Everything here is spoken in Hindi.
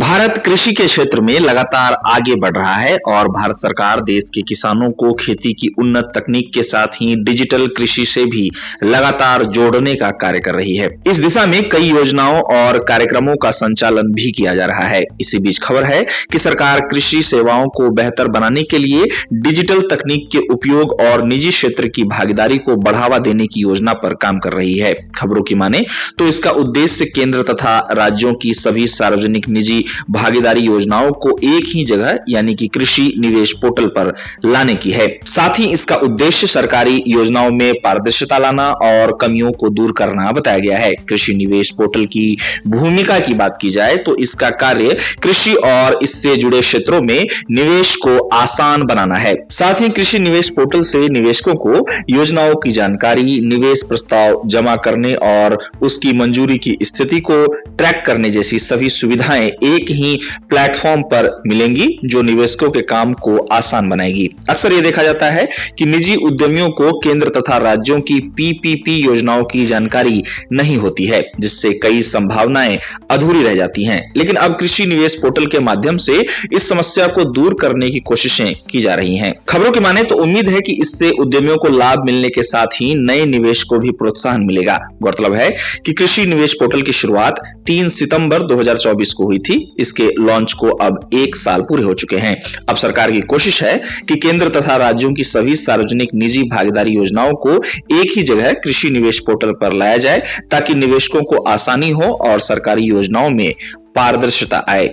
भारत कृषि के क्षेत्र में लगातार आगे बढ़ रहा है और भारत सरकार देश के किसानों को खेती की उन्नत तकनीक के साथ ही डिजिटल कृषि से भी लगातार जोड़ने का कार्य कर रही है। इस दिशा में कई योजनाओं और कार्यक्रमों का संचालन भी किया जा रहा है। इसी बीच खबर है कि सरकार कृषि सेवाओं को बेहतर बनाने के लिए डिजिटल तकनीक के उपयोग और निजी क्षेत्र की भागीदारी को बढ़ावा देने की योजना पर काम कर रही है। खबरों की माने तो इसका उद्देश्य केंद्र तथा राज्यों की सभी सार्वजनिक निजी भागीदारी योजनाओं को एक ही जगह यानी कि कृषि निवेश पोर्टल पर लाने की है। साथ ही इसका उद्देश्य सरकारी योजनाओं में पारदर्शिता लाना और कमियों को दूर करना बताया गया है। कृषि निवेश पोर्टल की भूमिका की बात की जाए तो इसका कार्य कृषि और इससे जुड़े क्षेत्रों में निवेश को आसान बनाना है। साथ ही कृषि निवेश पोर्टल से निवेशकों को योजनाओं की जानकारी, निवेश प्रस्ताव जमा करने और उसकी मंजूरी की स्थिति को ट्रैक करने जैसी सभी सुविधाएं एक ही प्लेटफॉर्म पर मिलेंगी, जो निवेशकों के काम को आसान बनाएगी। अक्सर ये देखा जाता है कि निजी उद्यमियों को केंद्र तथा राज्यों की पीपीपी योजनाओं की जानकारी नहीं होती है, जिससे कई संभावनाएं अधूरी रह जाती हैं। लेकिन अब कृषि निवेश पोर्टल के माध्यम से इस समस्या को दूर करने की कोशिशें की जा रही हैं। खबरों की माने तो उम्मीद है कि इससे उद्यमियों को लाभ मिलने के साथ ही नए निवेश को भी प्रोत्साहन मिलेगा। गौरतलब है कि कृषि निवेश पोर्टल की शुरुआत 3 सितंबर 2024 को हुई थी। इसके लॉन्च को अब 1 साल पूरे हो चुके हैं। अब सरकार की कोशिश है कि केंद्र तथा राज्यों की सभी सार्वजनिक निजी भागीदारी योजनाओं को एक ही जगह कृषि निवेश पोर्टल पर लाया जाए, ताकि निवेशकों को आसानी हो और सरकारी योजनाओं में पारदर्शिता आए।